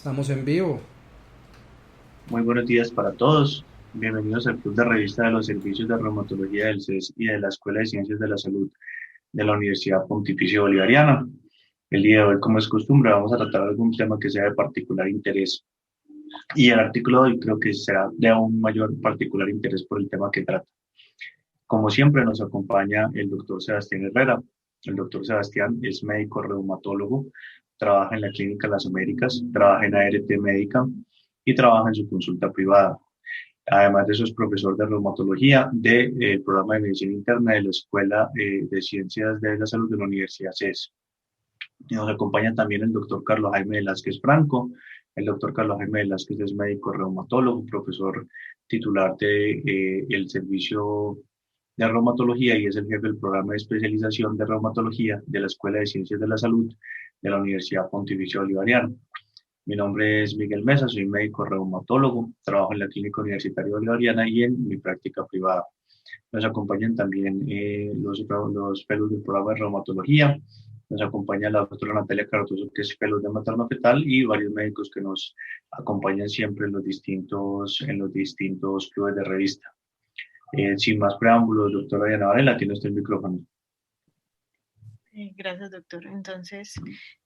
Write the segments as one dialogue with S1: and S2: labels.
S1: Estamos en vivo.
S2: Muy buenos días para todos. Bienvenidos al Club de Revista de los Servicios de Reumatología del CES y de la Escuela de Ciencias de la Salud de la Universidad Pontificia Bolivariana. El día de hoy, como es costumbre, vamos a tratar algún tema que sea de particular interés. Y el artículo de hoy creo que será de aún mayor particular interés por el tema que trata. Como siempre, nos acompaña el doctor Sebastián Herrera. El doctor Sebastián es médico reumatólogo, trabaja en la Clínica Las Américas, trabaja en ART Médica y trabaja en su consulta privada. Además de eso, es profesor de reumatología del programa de medicina interna de la Escuela de Ciencias de la Salud de la Universidad CES. Y nos acompaña también el doctor Carlos Jaime Velázquez Franco. El doctor Carlos Jaime Velázquez es médico reumatólogo, profesor titular del servicio de reumatología y es el jefe del programa de especialización de reumatología de la Escuela de Ciencias de la Salud de la Universidad Pontificia Bolivariana. Mi nombre es Miguel Mesa, soy médico reumatólogo, trabajo en la Clínica Universitaria Bolivariana y en mi práctica privada. Nos acompañan también los fellows del programa de reumatología, nos acompaña la doctora Natalia Cardoso, que es fellow de materno-fetal, y varios médicos que nos acompañan siempre en los distintos clubes de revista. Sin más preámbulos, doctora Diana Varela, tiene usted el micrófono.
S3: Gracias, doctor. Entonces,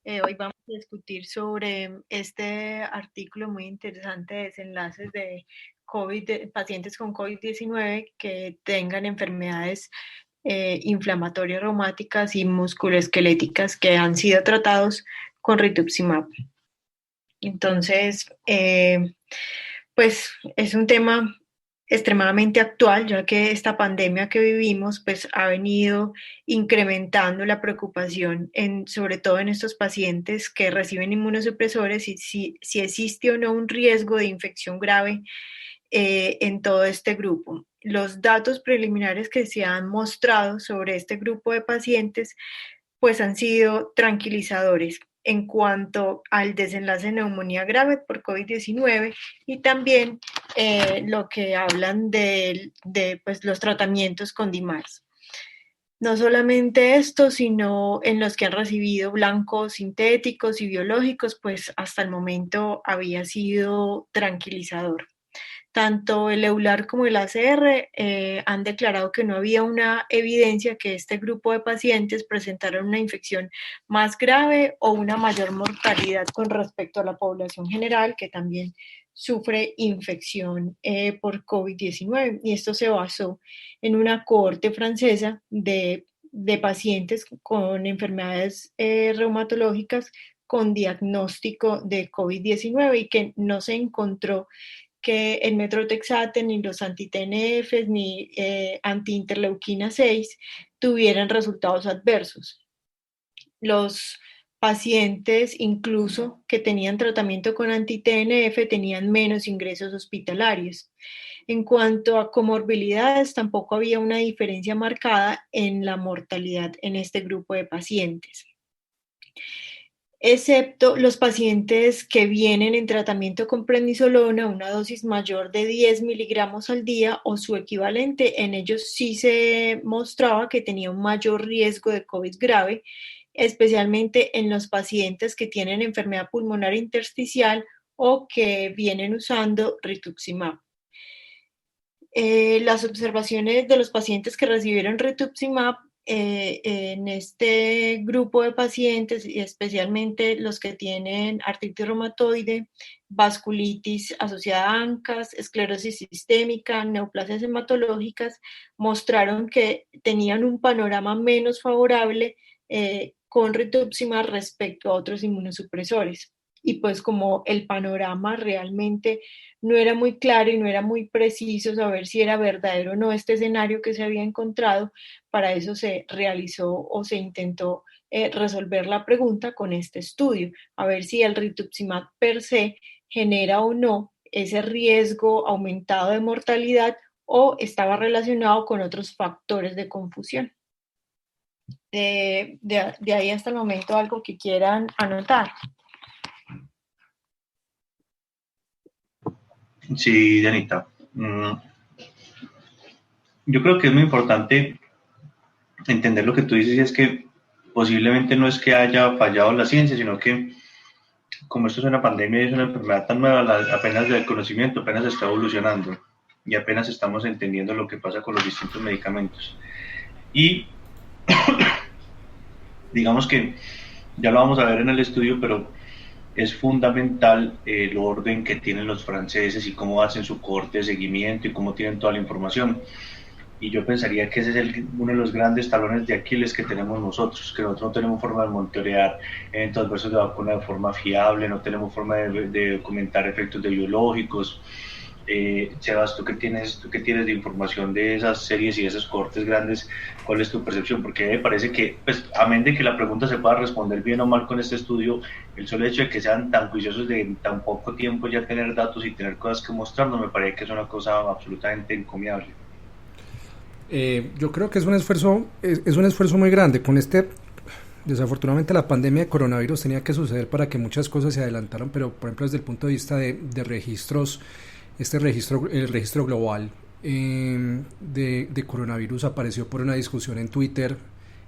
S3: hoy vamos a discutir sobre este artículo muy interesante de desenlaces de COVID, de pacientes con COVID-19 que tengan enfermedades inflamatorias reumáticas y musculoesqueléticas que han sido tratados con rituximab. Entonces, pues es un tema extremadamente actual, ya que esta pandemia que vivimos pues ha venido incrementando la preocupación sobre todo en estos pacientes que reciben inmunosupresores y si existe o no un riesgo de infección grave en todo este grupo. Los datos preliminares que se han mostrado sobre este grupo de pacientes pues han sido tranquilizadores en cuanto al desenlace de neumonía grave por COVID-19 y también lo que hablan de pues, los tratamientos con DIMARS. No solamente esto, sino en los que han recibido blancos sintéticos y biológicos, pues hasta el momento había sido tranquilizador. Tanto el EULAR como el ACR han declarado que no había una evidencia que este grupo de pacientes presentaran una infección más grave o una mayor mortalidad con respecto a la población general, que también sufre infección por COVID-19. Y esto se basó en una cohorte francesa de pacientes con enfermedades reumatológicas con diagnóstico de COVID-19 y que no se encontró que el metrotexate, ni los anti-TNF, ni anti-interleuquina 6 tuvieran resultados adversos. Los pacientes, incluso que tenían tratamiento con anti-TNF, tenían menos ingresos hospitalarios. En cuanto a comorbilidades, tampoco había una diferencia marcada en la mortalidad en este grupo de pacientes, excepto los pacientes que vienen en tratamiento con prednisolona, una dosis mayor de 10 miligramos al día o su equivalente. En ellos sí se mostraba que tenía un mayor riesgo de COVID grave, especialmente en los pacientes que tienen enfermedad pulmonar intersticial o que vienen usando rituximab. Las observaciones de los pacientes que recibieron rituximab en este grupo de pacientes, y especialmente los que tienen artritis reumatoide, vasculitis asociada a ANCAS, esclerosis sistémica, neoplasias hematológicas, mostraron que tenían un panorama menos favorable con rituximab respecto a otros inmunosupresores. Y pues como el panorama realmente no era muy claro y no era muy preciso saber si era verdadero o no este escenario que se había encontrado, para eso se realizó o se intentó resolver la pregunta con este estudio, a ver si el rituximab per se genera o no ese riesgo aumentado de mortalidad o estaba relacionado con otros factores de confusión. De ahí hasta el momento, algo que quieran anotar.
S2: Sí, Dianita. Yo creo que es muy importante entender lo que tú dices y es que posiblemente no es que haya fallado la ciencia, sino que como esto es una pandemia y es una enfermedad tan nueva, apenas el conocimiento apenas está evolucionando y apenas estamos entendiendo lo que pasa con los distintos medicamentos. Y digamos que ya lo vamos a ver en el estudio, pero es fundamental el orden que tienen los franceses y cómo hacen su corte de seguimiento y cómo tienen toda la información. Y yo pensaría que ese es uno de los grandes talones de Aquiles que tenemos nosotros, que nosotros no tenemos forma de monitorear eventos adversos de vacuna de forma fiable, no tenemos forma de documentar efectos de biológicos. Sebas, tú qué tienes de información de esas series y de esos cortes grandes, ¿cuál es tu percepción? Porque me parece que, pues, amén de que la pregunta se pueda responder bien o mal con este estudio, el solo hecho de que sean tan juiciosos de en tan poco tiempo ya tener datos y tener cosas que mostrarnos, me parece que es una cosa absolutamente encomiable.
S1: Yo creo que es un esfuerzo muy grande. Desafortunadamente la pandemia de coronavirus tenía que suceder para que muchas cosas se adelantaran, pero por ejemplo desde el punto de vista de registros, el registro global de coronavirus apareció por una discusión en Twitter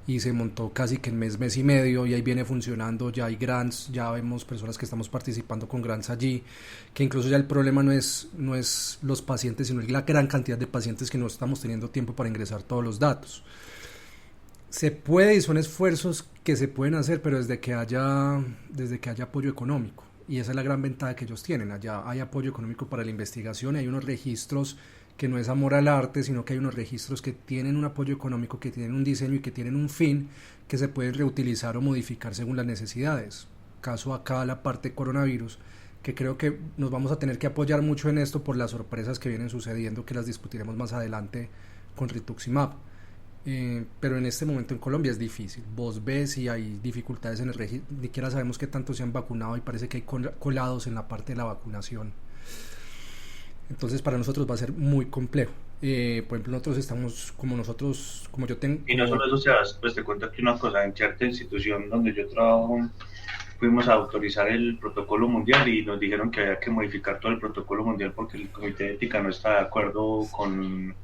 S1: y se montó casi que en mes y medio, y ahí viene funcionando, ya hay grants, ya vemos personas que estamos participando con grants allí, que incluso ya el problema no es los pacientes, sino la gran cantidad de pacientes que no estamos teniendo tiempo para ingresar todos los datos. Se puede y son esfuerzos que se pueden hacer, pero desde que haya apoyo económico. Y esa es la gran ventaja que ellos tienen. Allá hay apoyo económico para la investigación, hay unos registros que no es amor al arte, sino que hay unos registros que tienen un apoyo económico, que tienen un diseño y que tienen un fin que se pueden reutilizar o modificar según las necesidades. Caso acá la parte coronavirus, que creo que nos vamos a tener que apoyar mucho en esto por las sorpresas que vienen sucediendo, que las discutiremos más adelante con Rituximab. Pero en este momento en Colombia es difícil. Vos ves y hay dificultades en el registro, ni siquiera sabemos qué tanto se han vacunado y parece que hay colados en la parte de la vacunación. Entonces para nosotros va a ser muy complejo. Por ejemplo, nosotros estamos, como yo tengo,
S2: Y no
S1: como
S2: solo eso, Sebas, pues te cuento aquí una cosa, en cierta institución donde yo trabajo, fuimos a autorizar el protocolo mundial y nos dijeron que había que modificar todo el protocolo mundial porque el comité de ética no está de acuerdo con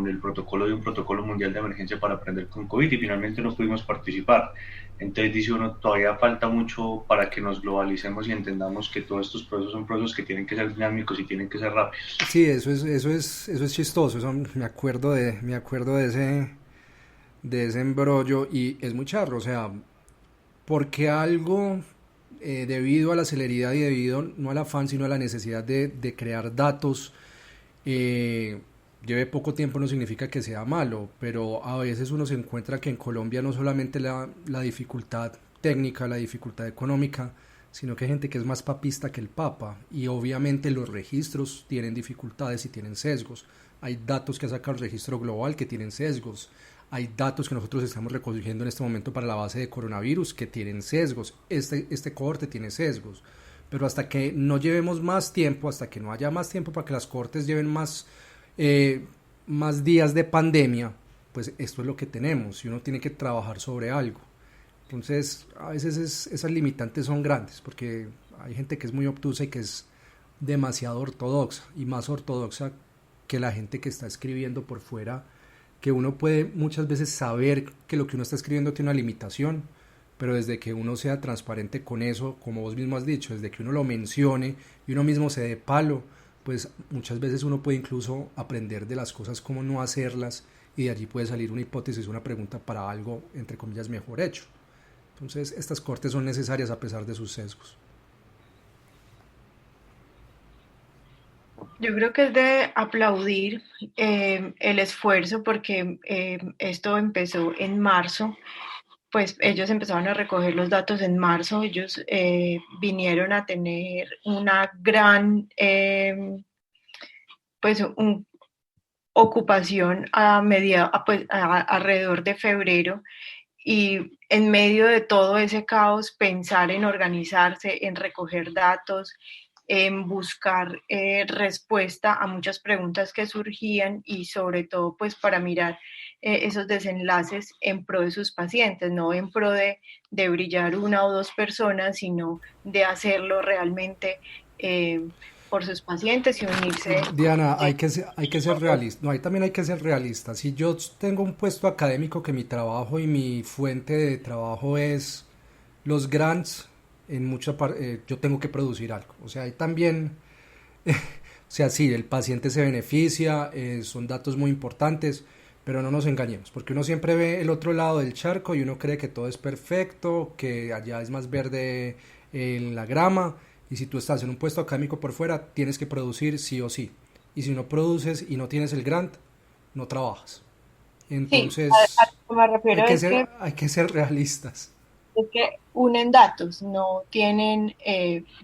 S2: el protocolo de un protocolo mundial de emergencia para aprender con COVID y finalmente no pudimos participar. Entonces dice uno, todavía falta mucho para que nos globalicemos y entendamos que todos estos procesos son procesos que tienen que ser dinámicos y tienen que ser rápidos.
S1: sí, eso es chistoso. Me acuerdo de ese embrollo y es muy charro. O sea, porque algo debido a la celeridad y debido no al afán sino a la necesidad de crear datos eh, lleve poco tiempo no significa que sea malo, pero a veces uno se encuentra que en Colombia no solamente la dificultad técnica, la dificultad económica, sino que hay gente que es más papista que el Papa, y obviamente los registros tienen dificultades y tienen sesgos. Hay datos que ha sacado el registro global que tienen sesgos. Hay datos que nosotros estamos recogiendo en este momento para la base de coronavirus que tienen sesgos. Este cohorte tiene sesgos. Pero hasta que no llevemos más tiempo, hasta que no haya más tiempo para que las cohortes lleven más días de pandemia, pues esto es lo que tenemos y uno tiene que trabajar sobre algo. Entonces, a veces esas limitantes son grandes porque hay gente que es muy obtusa y que es demasiado ortodoxa, y más ortodoxa que la gente que está escribiendo por fuera, que uno puede muchas veces saber que lo que uno está escribiendo tiene una limitación, pero desde que uno sea transparente con eso, como vos mismo has dicho, desde que uno lo mencione y uno mismo se dé palo, pues muchas veces uno puede incluso aprender de las cosas, cómo no hacerlas, y de allí puede salir una hipótesis, una pregunta para algo, entre comillas, mejor hecho. Entonces, estas cortes son necesarias a pesar de sus sesgos.
S3: Yo creo que es de aplaudir el esfuerzo porque esto empezó en marzo, pues ellos empezaron a recoger los datos en marzo, ellos vinieron a tener una gran, pues un, ocupación alrededor de febrero, y en medio de todo ese caos pensar en organizarse, en recoger datos, en buscar respuesta a muchas preguntas que surgían, y sobre todo pues para mirar esos desenlaces en pro de sus pacientes, no en pro de brillar una o dos personas, sino de hacerlo realmente por sus pacientes y unirse.
S1: Diana, hay que ser realista. No, ahí también hay que ser realista. Si yo tengo un puesto académico, que mi trabajo y mi fuente de trabajo es los grants, yo tengo que producir algo. O sea, hay también, o sea, sí, el paciente se beneficia, son datos muy importantes, pero no nos engañemos, porque uno siempre ve el otro lado del charco y uno cree que todo es perfecto, que allá es más verde en la grama, y si tú estás en un puesto académico por fuera, tienes que producir sí o sí. Y si no produces y no tienes el grant, no trabajas.
S3: Sí, a
S1: Entonces,
S3: lo que me refiero
S1: hay que ser realistas.
S3: es que unen datos, no tienen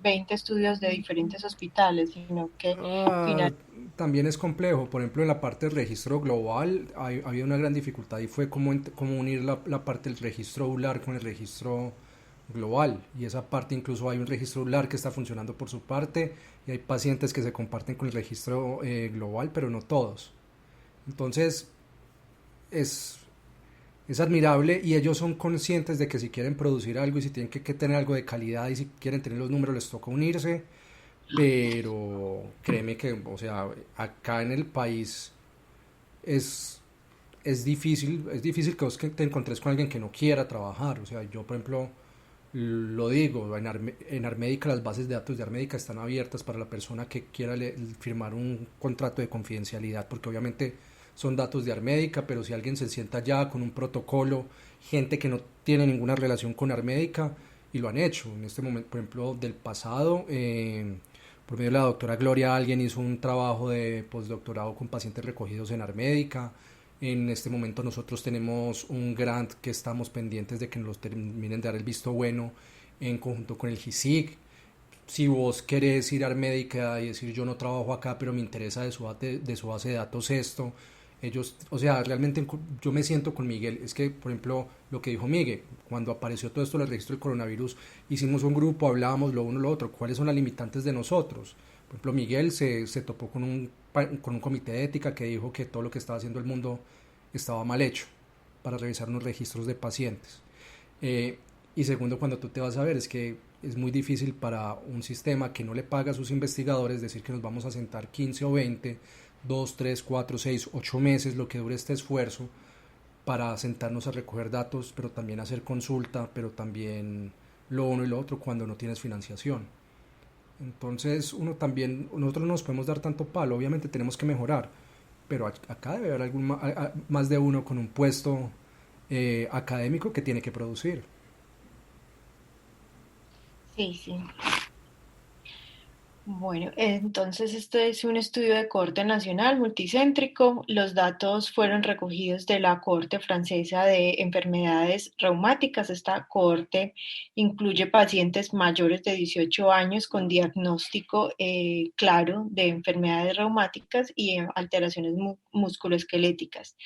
S3: 20 estudios de diferentes hospitales, sino que
S1: Ah,
S3: finalmente
S1: también es complejo. Por ejemplo, en la parte del registro global había una gran dificultad y fue cómo unir la parte del registro ULAR con el registro global. Y esa parte incluso hay un registro ULAR que está funcionando por su parte y hay pacientes que se comparten con el registro global, pero no todos. Entonces es, es admirable y ellos son conscientes de que si quieren producir algo y si tienen que tener algo de calidad y si quieren tener los números les toca unirse, pero créeme que, o sea, acá en el país es, es difícil que vos te encontres con alguien que no quiera trabajar. O sea, yo por ejemplo lo digo, en Armédica las bases de datos de Armédica están abiertas para la persona que quiera firmar un contrato de confidencialidad, porque obviamente son datos de Armédica, pero si alguien se sienta ya con un protocolo, gente que no tiene ninguna relación con Armédica, y lo han hecho. En este momento, por ejemplo, del pasado, por medio de la doctora Gloria, alguien hizo un trabajo de postdoctorado con pacientes recogidos en Armédica. En este momento nosotros tenemos un grant que estamos pendientes de que nos terminen de dar el visto bueno en conjunto con el GISIC. Si vos querés ir a Armédica y decir yo no trabajo acá pero me interesa de su base de datos esto, ellos, o sea, realmente yo me siento con Miguel, es que por ejemplo lo que dijo Miguel, cuando apareció todo esto del registro del coronavirus, hicimos un grupo, hablábamos lo uno lo otro, cuáles son las limitantes de nosotros. Por ejemplo, Miguel se topó con un comité de ética que dijo que todo lo que estaba haciendo el mundo estaba mal hecho para revisar unos registros de pacientes. Eh, y segundo, cuando tú te vas a ver, es que es muy difícil para un sistema que no le paga a sus investigadores decir que nos vamos a sentar 15 o 20, 2, 3, 4, 6, 8 meses, lo que dure este esfuerzo, para sentarnos a recoger datos, pero también hacer consulta, pero también lo uno y lo otro cuando no tienes financiación. Entonces, nosotros no nos podemos dar tanto palo, obviamente tenemos que mejorar, pero acá debe haber más de uno con un puesto académico que tiene que producir.
S3: sí, sí. Bueno, entonces este es un estudio de cohorte nacional multicéntrico. Los datos fueron recogidos de la cohorte francesa de enfermedades reumáticas. Esta cohorte incluye pacientes mayores de 18 años con diagnóstico claro de enfermedades reumáticas y alteraciones musculoesqueléticas.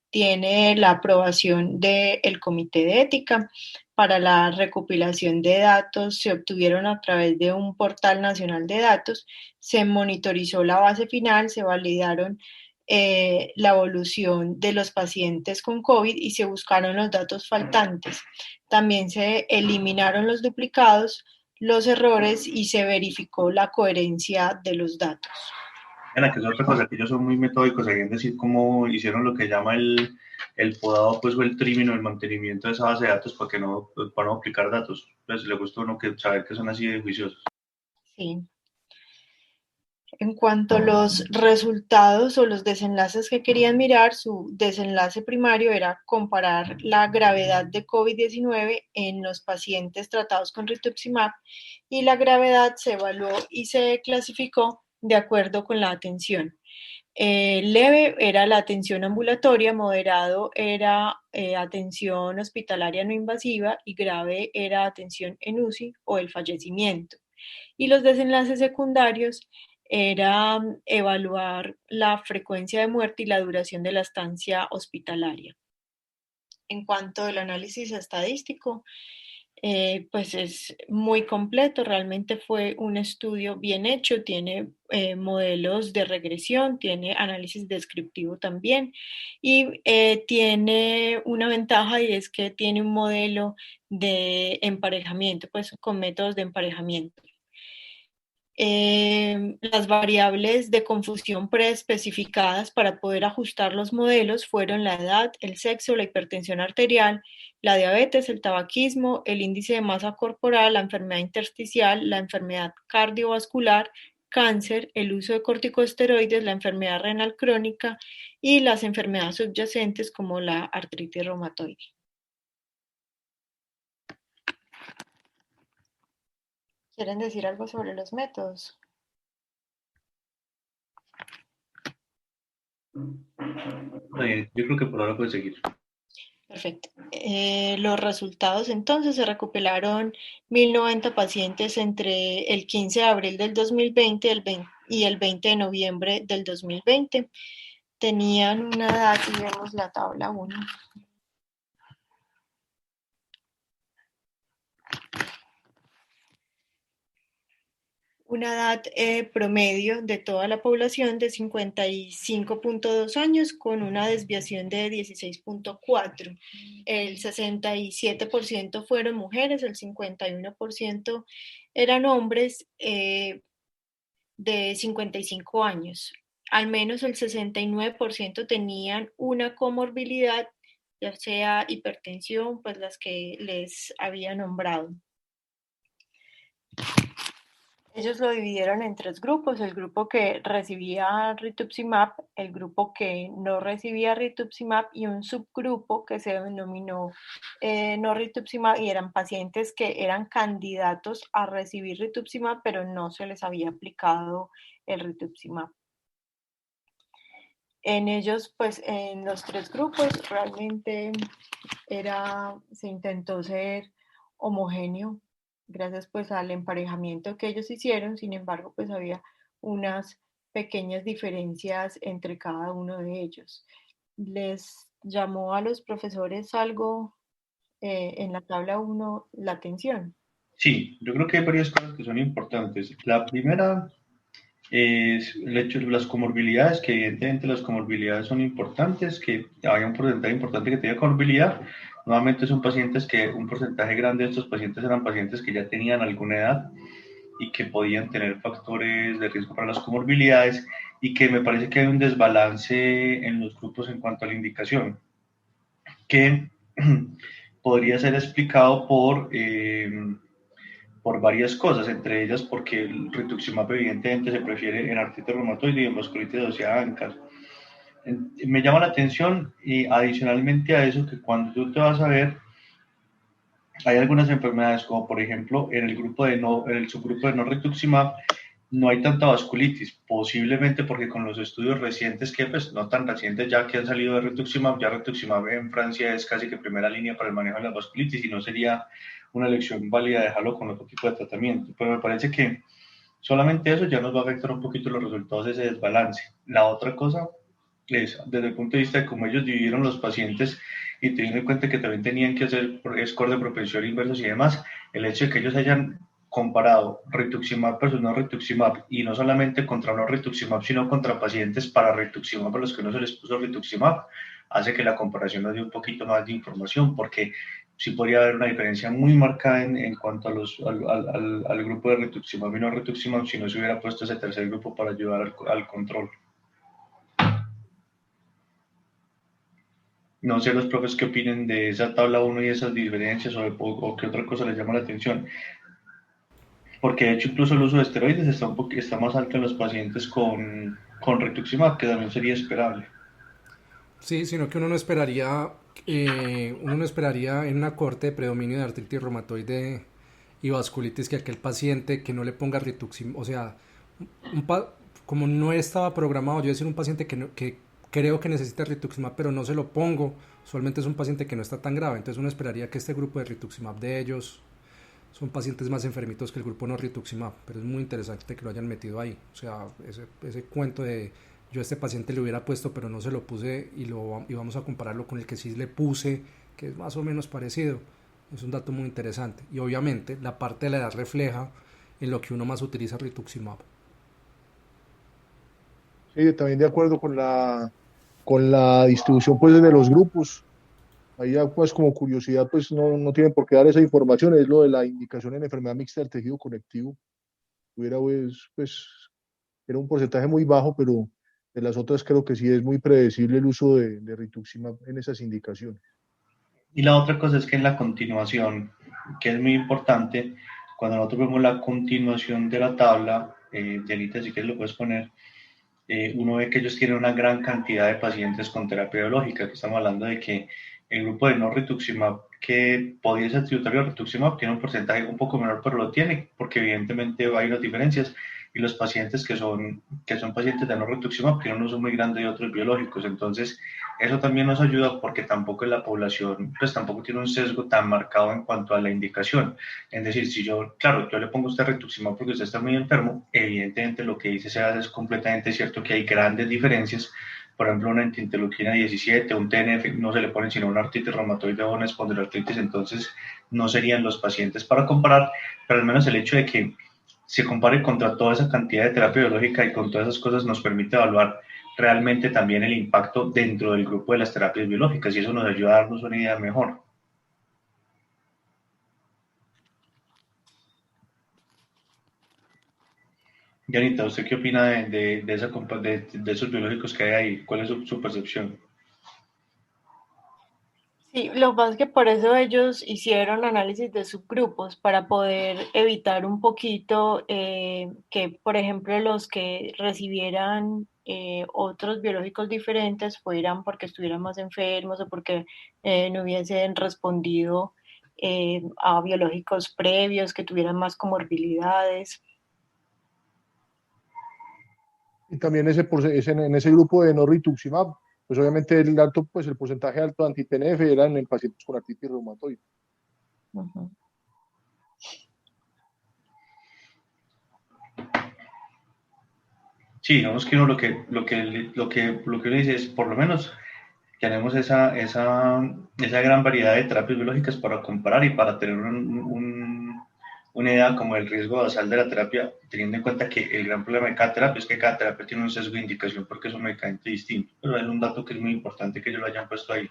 S3: Tiene la aprobación del Comité de Ética. Para la recopilación de datos se obtuvieron a través de un portal nacional de datos, se monitorizó la base final, se validaron la evolución de los pacientes con COVID y se buscaron los datos faltantes. También se eliminaron los duplicados, los errores y se verificó la coherencia de los datos.
S2: En la que es otra cosa, que ellos son muy metódicos ahí en decir cómo hicieron lo que llama el podado, pues, o el trimming o el mantenimiento de esa base de datos para no aplicar datos. Entonces, le gusta a uno que saber que son así de juiciosos.
S3: Sí. En cuanto a los resultados o los desenlaces que querían mirar, su desenlace primario era comparar la gravedad de COVID-19 en los pacientes tratados con rituximab y la gravedad se evaluó y se clasificó de acuerdo con la atención. Leve era la atención ambulatoria, moderado era atención hospitalaria no invasiva y grave era atención en UCI o el fallecimiento. Y los desenlaces secundarios era evaluar la frecuencia de muerte y la duración de la estancia hospitalaria. En cuanto al análisis estadístico, pues es muy completo, realmente fue un estudio bien hecho, tiene modelos de regresión, tiene análisis descriptivo también y tiene una ventaja y es que tiene un modelo de emparejamiento, pues con métodos de emparejamiento. Las variables de confusión preespecificadas para poder ajustar los modelos fueron la edad, el sexo, la hipertensión arterial, la diabetes, el tabaquismo, el índice de masa corporal, la enfermedad intersticial, la enfermedad cardiovascular, cáncer, el uso de corticosteroides, la enfermedad renal crónica y las enfermedades subyacentes como la artritis reumatoide. ¿Quieren decir algo sobre los métodos?
S2: Yo creo que por ahora puede seguir.
S3: Perfecto. Los resultados entonces se recopilaron 1090 pacientes entre el 15 de abril del 2020 y el 20 de noviembre del 2020. Tenían una edad, y vemos la tabla 1. Una edad promedio de toda la población de 55.2 años con una desviación de 16.4. El 67% fueron mujeres, el 51% eran hombres de 55 años. Al menos el 69% tenían una comorbilidad, ya sea hipertensión, pues las que les había nombrado. Ellos lo dividieron en 3 grupos: el grupo que recibía rituximab, el grupo que no recibía rituximab y un subgrupo que se denominó no rituximab, y eran pacientes que eran candidatos a recibir rituximab, pero no se les había aplicado el rituximab. En ellos, pues en los 3 grupos realmente se intentó ser homogéneo gracias pues al emparejamiento que ellos hicieron. Sin embargo, pues había unas pequeñas diferencias entre cada uno de ellos. ¿Les llamó a los profesores algo en la tabla 1 la atención?
S2: Sí, yo creo que hay varias cosas que son importantes. La primera es el hecho de las comorbilidades, que evidentemente las comorbilidades son importantes, que haya un porcentaje importante que tenga comorbilidad. Nuevamente son pacientes que un porcentaje grande de estos pacientes eran pacientes que ya tenían alguna edad y que podían tener factores de riesgo para las comorbilidades, y que me parece que hay un desbalance en los grupos en cuanto a la indicación, que podría ser explicado por varias cosas, entre ellas porque el rituximab evidentemente se prefiere en artritis reumatoide y en vasculitis de ósea ankar. Me llama la atención, y adicionalmente a eso, que cuando tú te vas a ver, hay algunas enfermedades como por ejemplo en el subgrupo de no rituximab no hay tanta vasculitis, posiblemente porque con los estudios recientes, que pues no tan recientes ya, que han salido de rituximab, ya rituximab en Francia es casi que primera línea para el manejo de la vasculitis y no sería una elección válida dejarlo con otro tipo de tratamiento. Pero me parece que solamente eso ya nos va a afectar un poquito los resultados de ese desbalance. La otra cosa es, desde el punto de vista de cómo ellos dividieron los pacientes y teniendo en cuenta que también tenían que hacer score de propensión inversos y demás, el hecho de que ellos hayan comparado rituximab versus no rituximab, y no solamente contra no rituximab, sino contra pacientes para rituximab a los que no se les puso rituximab, hace que la comparación nos dé un poquito más de información, porque sí podría haber una diferencia muy marcada en cuanto a al grupo de rituximab y no rituximab si no se hubiera puesto ese tercer grupo para ayudar al control. No sé los profes qué opinen de esa tabla 1 y esas diferencias, o qué otra cosa les llama la atención. Porque de hecho incluso el uso de esteroides está más alto en los pacientes con rituximab, que también sería esperable.
S1: Sí, sino que uno no esperaría en una corte de predominio de artritis reumatoide y vasculitis que aquel paciente que no le ponga rituximab, o sea, como no estaba programado, yo decir un paciente que creo que necesita rituximab pero no se lo pongo, usualmente es un paciente que no está tan grave, entonces uno esperaría que este grupo de rituximab de ellos son pacientes más enfermitos que el grupo no rituximab, pero es muy interesante que lo hayan metido ahí, o sea, ese cuento de yo a este paciente le hubiera puesto pero no se lo puse y vamos a compararlo con el que sí le puse, que es más o menos parecido, es un dato muy interesante, y obviamente la parte de la edad refleja en lo que uno más utiliza rituximab.
S4: Sí, también de acuerdo con la distribución pues de los grupos. Ahí ya, pues como curiosidad, pues no tienen por qué dar esa información, es lo de la indicación en enfermedad mixta del tejido conectivo. hubiera, pues, era un porcentaje muy bajo, pero de las otras creo que sí es muy predecible el uso de rituximab en esas indicaciones.
S2: Y la otra cosa es que en la continuación, que es muy importante, cuando nosotros vemos la continuación de la tabla, Janita, si quieres lo puedes poner, uno ve que ellos tienen una gran cantidad de pacientes con terapia biológica, que estamos hablando de que el grupo de no rituximab que podía ser tributario al rituximab tiene un porcentaje un poco menor, pero lo tiene, porque evidentemente hay unas diferencias, y los pacientes que son pacientes de no rituximab tienen un uso muy grande de otros biológicos, entonces eso también nos ayuda porque tampoco en la población, pues tampoco tiene un sesgo tan marcado en cuanto a la indicación. Es decir, si yo, claro, yo le pongo a usted rituximab porque usted está muy enfermo, evidentemente lo que dice Sebas es completamente cierto que hay grandes diferencias. Por ejemplo, una antiinterleuquina 17, un TNF, no se le pone sino una artritis reumatoide o una espondiloartritis, entonces no serían los pacientes para comparar, pero al menos el hecho de que se compare contra toda esa cantidad de terapia biológica y con todas esas cosas nos permite evaluar realmente también el impacto dentro del grupo de las terapias biológicas y eso nos ayuda a darnos una idea mejor. Janita, ¿usted qué opina de esos biológicos que hay ahí? ¿Cuál es su percepción?
S3: Sí, lo que pasa es que por eso ellos hicieron análisis de subgrupos para poder evitar un poquito que, por ejemplo, los que recibieran otros biológicos diferentes fueran porque estuvieran más enfermos o porque no hubiesen respondido a biológicos previos, que tuvieran más comorbilidades.
S4: Y también en ese grupo de no rituximab, pues obviamente el alto, pues el porcentaje alto de anti-TNF eran en pacientes con artritis reumatoide.
S3: Ujú.
S2: Sí, digamos que uno lo que uno dice es, por lo menos tenemos esa gran variedad de terapias biológicas para comparar y para tener una idea como el riesgo basal de la terapia, teniendo en cuenta que el gran problema de cada terapia es que cada terapia tiene un sesgo de indicación porque es un medicamento distinto. Pero es un dato que es muy importante que ellos lo hayan puesto ahí.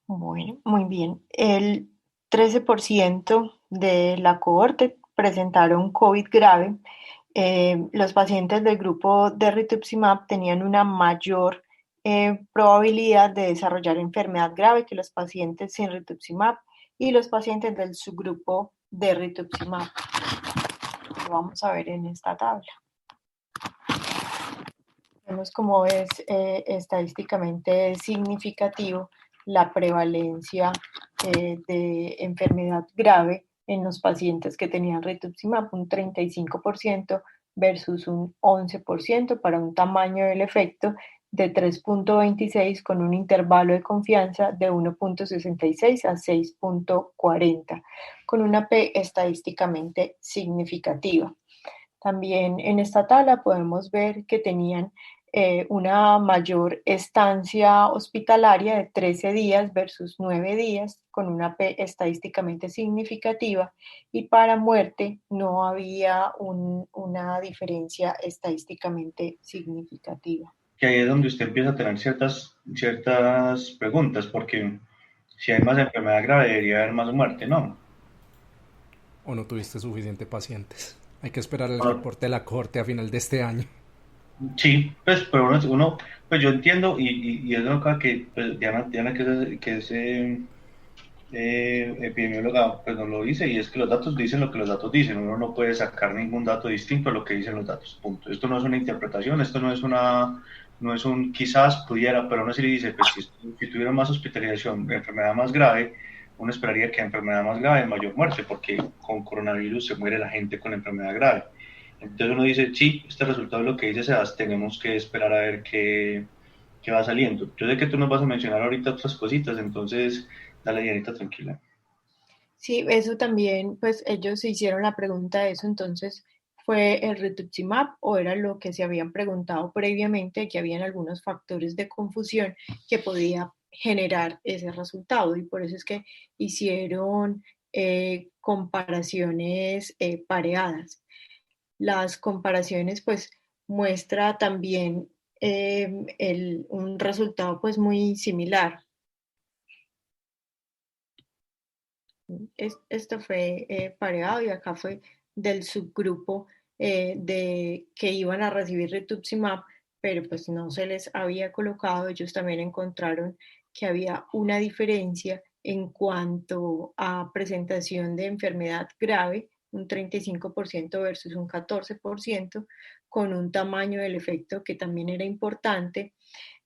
S3: Bueno, muy bien. El 13% de la cohorte presentaron COVID grave. Los pacientes del grupo de rituximab tenían una mayor probabilidad de desarrollar enfermedad grave que los pacientes sin rituximab y los pacientes del subgrupo de rituximab. Lo vamos a ver en esta tabla. Vemos cómo es estadísticamente significativo la prevalencia de enfermedad grave en los pacientes que tenían rituximab, un 35% versus un 11% para un tamaño del efecto de 3.26 con un intervalo de confianza de 1.66 a 6.40, con una P estadísticamente significativa. También en esta tabla podemos ver que tenían una mayor estancia hospitalaria de 13 días versus 9 días, con una P estadísticamente significativa, y para muerte no había una diferencia estadísticamente significativa.
S2: Que ahí es donde usted empieza a tener ciertas preguntas, porque si hay más enfermedad grave debería haber más muerte, ¿no?
S1: ¿O no tuviste suficiente pacientes? Hay que esperar el
S2: Bueno,
S1: reporte de la corte a final de este año.
S2: sí, pues, pero pues yo entiendo y es lo que pues, Diana que es epidemióloga, pues nos lo dice, y es que los datos dicen lo que los datos dicen, uno no puede sacar ningún dato distinto a lo que dicen los datos, punto. Esto no es una interpretación, esto no es un quizás pudiera, pero uno sí le dice, pues si tuviera más hospitalización, enfermedad más grave, uno esperaría que enfermedad más grave mayor muerte, porque con coronavirus se muere la gente con enfermedad grave. Entonces uno dice, sí, este resultado es lo que dice Sebas, tenemos que esperar a ver qué va saliendo. Yo sé que tú nos vas a mencionar ahorita otras cositas, entonces dale, Dianita, tranquila.
S3: Sí, eso también, pues ellos se hicieron la pregunta de eso, entonces, ¿fue el rituximab o era lo que se habían preguntado previamente, que habían algunos factores de confusión que podía generar ese resultado? Y por eso es que hicieron comparaciones pareadas. Las comparaciones, pues, muestra también un resultado, pues, muy similar. Esto fue pareado y acá fue del subgrupo de que iban a recibir rituximab, pero pues no se les había colocado. Ellos también encontraron que había una diferencia en cuanto a presentación de enfermedad grave, un 35% versus un 14%, con un tamaño del efecto que también era importante.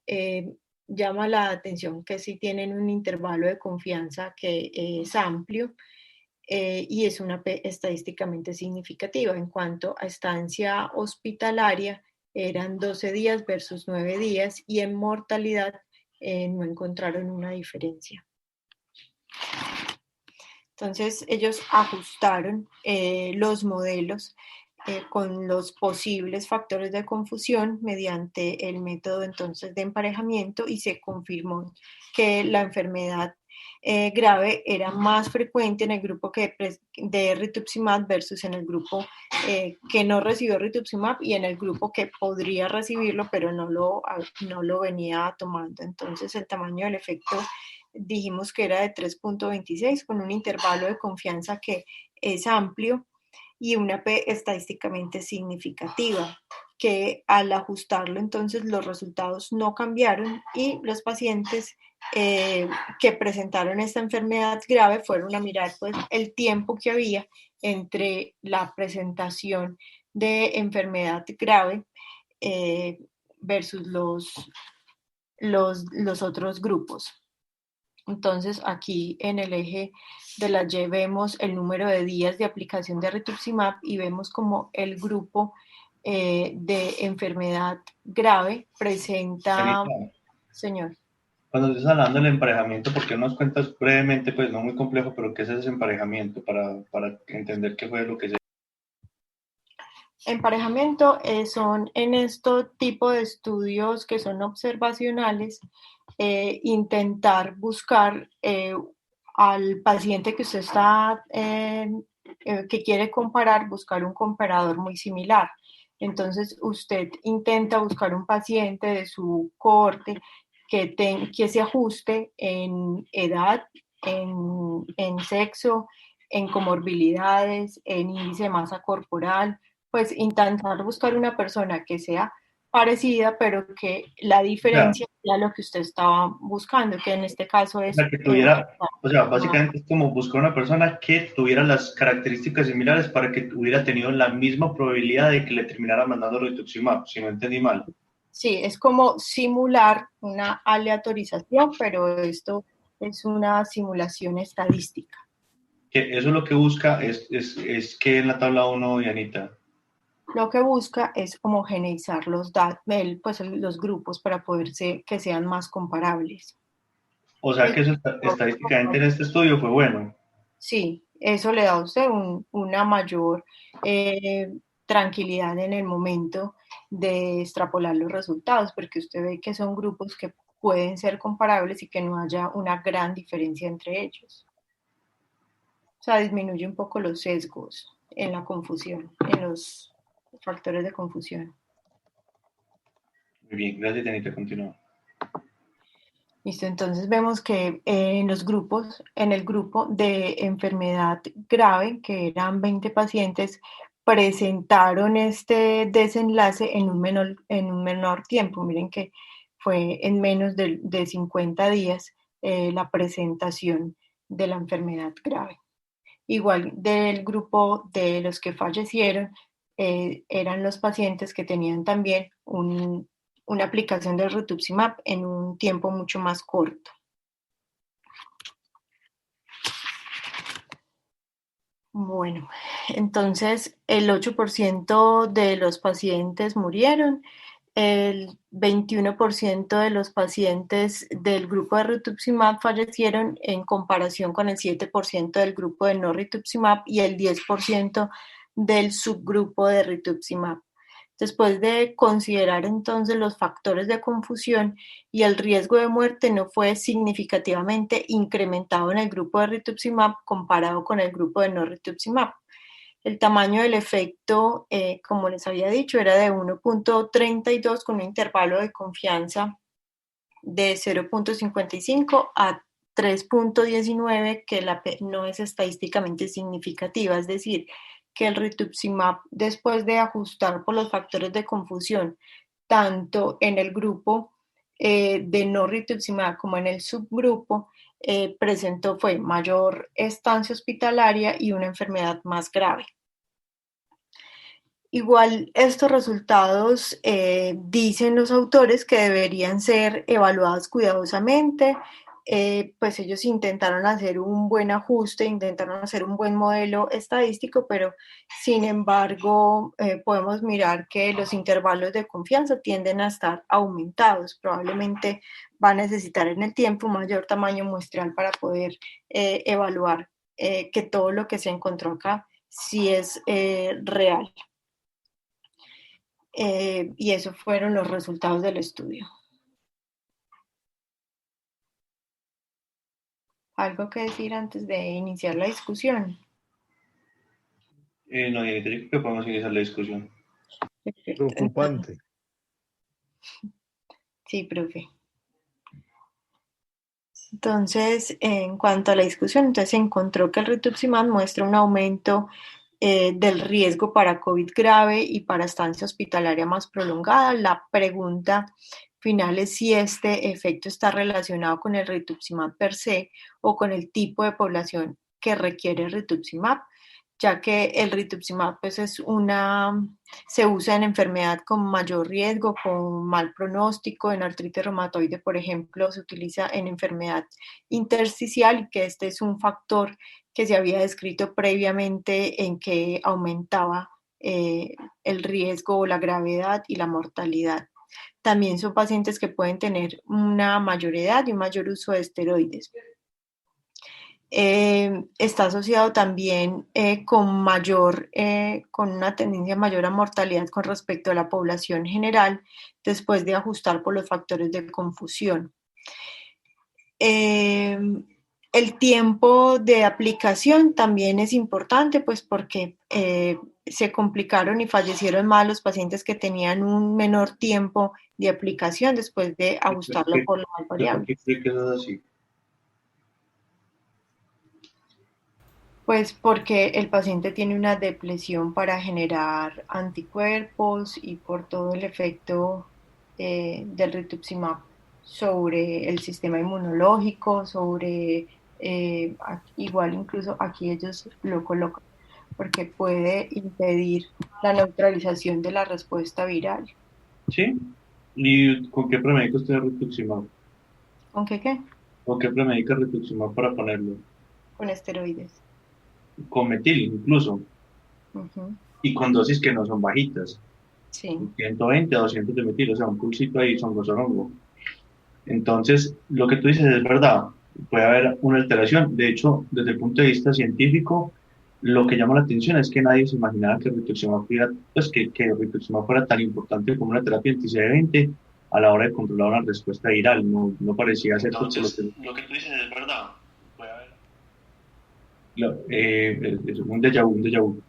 S3: Eh, Llama la atención que sí tienen un intervalo de confianza que es amplio, y es una P estadísticamente significativa. En cuanto a estancia hospitalaria, eran 12 días versus 9 días, y en mortalidad no encontraron una diferencia. Entonces ellos ajustaron los modelos con los posibles factores de confusión mediante el método entonces de emparejamiento, y se confirmó que la enfermedad grave era más frecuente en el grupo de rituximab versus en el grupo que no recibió rituximab, y en el grupo que podría recibirlo pero no lo venía tomando. Entonces el tamaño del efecto dijimos que era de 3.26, con un intervalo de confianza que es amplio y una P estadísticamente significativa, que al ajustarlo entonces los resultados no cambiaron, y los pacientes que presentaron esta enfermedad grave fueron a mirar pues el tiempo que había entre la presentación de enfermedad grave versus los otros grupos. Entonces aquí en el eje de la Y vemos el número de días de aplicación de rituximab, y vemos como el grupo de enfermedad grave presenta,
S2: Anita,
S3: señor.
S2: cuando estás hablando del emparejamiento, ¿por qué no nos cuentas brevemente, pues no muy complejo, pero qué es ese emparejamiento para entender qué fue lo que se...
S3: Emparejamiento son en este tipo de estudios que son observacionales, intentar buscar al paciente que usted está, que quiere comparar, buscar un comparador muy similar. Entonces usted intenta buscar un paciente de su cohorte que se ajuste en edad, en sexo, en comorbilidades, en índice de masa corporal, pues intentar buscar una persona que sea parecida, pero que la diferencia sea lo que usted estaba buscando, que en este caso es...
S2: Que tuviera, o sea, básicamente es como buscar una persona que tuviera las características similares para que hubiera tenido la misma probabilidad de que le terminara mandando rituximab, si no entendí mal.
S3: Sí, es como simular una aleatorización, pero esto es una simulación estadística.
S2: Que eso lo que busca es que en la tabla 1, Dianita.
S3: Lo que busca es homogeneizar los grupos para que sean más comparables.
S2: O sea que eso estadísticamente en este estudio fue bueno.
S3: Sí, eso le da a usted una mayor tranquilidad en el momento de extrapolar los resultados, porque usted ve que son grupos que pueden ser comparables y que no haya una gran diferencia entre ellos. O sea, disminuye un poco los sesgos en la confusión, en los factores de confusión.
S2: Muy bien, gracias, Dianita, continúa.
S3: Listo, entonces vemos que en los grupos, en el grupo de enfermedad grave, que eran 20 pacientes, presentaron este desenlace en un menor tiempo. Miren que fue en menos de 50 días la presentación de la enfermedad grave. Igual del grupo de los que fallecieron, eran los pacientes que tenían también una aplicación de rituximab en un tiempo mucho más corto. Bueno, entonces el 8% de los pacientes murieron, el 21% de los pacientes del grupo de rituximab fallecieron en comparación con el 7% del grupo de no rituximab y el 10% del subgrupo de rituximab. Después de considerar entonces los factores de confusión, y el riesgo de muerte no fue significativamente incrementado en el grupo de rituximab comparado con el grupo de no rituximab. El tamaño del efecto, como les había dicho, era de 1.32 con un intervalo de confianza de 0.55 a 3.19, que la P no es estadísticamente significativa, es decir, que el rituximab, después de ajustar por los factores de confusión, tanto en el grupo de no rituximab como en el subgrupo, fue mayor estancia hospitalaria y una enfermedad más grave. Igual estos resultados dicen los autores que deberían ser evaluados cuidadosamente, pues ellos intentaron hacer un buen ajuste, intentaron hacer un buen modelo estadístico, pero sin embargo podemos mirar que los intervalos de confianza tienden a estar aumentados. Probablemente va a necesitar en el tiempo un mayor tamaño muestral para poder evaluar que todo lo que se encontró acá sí es real. Y esos fueron los resultados del estudio. ¿Algo que decir antes de iniciar la discusión?
S2: No, Dianita, yo creo que podemos iniciar la discusión.
S3: Perfecto.
S4: Preocupante.
S3: Sí, profe. Entonces, en cuanto a la discusión, entonces se encontró que el rituximab muestra un aumento del riesgo para COVID grave y para estancia hospitalaria más prolongada. La pregunta final es si este efecto está relacionado con el rituximab per se o con el tipo de población que requiere rituximab, ya que el rituximab pues se usa en enfermedad con mayor riesgo, con mal pronóstico. En artritis reumatoide, por ejemplo, se utiliza en enfermedad intersticial, y que este es un factor que se había descrito previamente en que aumentaba el riesgo o la gravedad y la mortalidad. También son pacientes que pueden tener una mayor edad y un mayor uso de esteroides. Está asociado también con una tendencia mayor a mortalidad con respecto a la población general después de ajustar por los factores de confusión. El tiempo de aplicación también es importante, pues porque se complicaron y fallecieron más los pacientes que tenían un menor tiempo de aplicación después de ajustarlo por las variables.
S2: ¿Por qué es así?
S3: Pues porque el paciente tiene una depresión para generar anticuerpos y por todo el efecto del rituximab sobre el sistema inmunológico, igual incluso aquí ellos lo colocan, porque puede impedir la neutralización de la respuesta viral.
S2: ¿Sí? ¿Y con qué premedica usted el rituximab?
S3: ¿Con qué?
S2: ¿Con qué premedica el rituximab para ponerlo?
S3: Con esteroides.
S2: Con metil incluso.
S3: Uh-huh.
S2: Y con dosis que no son bajitas.
S3: Sí.
S2: 120 a 200 de metil, o sea, un pulsito ahí songo. Entonces, lo que tú dices es verdad, puede haber una alteración. De hecho, desde el punto de vista científico, lo que llama la atención es que nadie se imaginaba que el rituximab el rituximab fuera tan importante como una terapia anti-CD20 a la hora de controlar una respuesta viral. No parecía ser. Entonces, lo que tú dices es verdad, puede haber un déjà vu.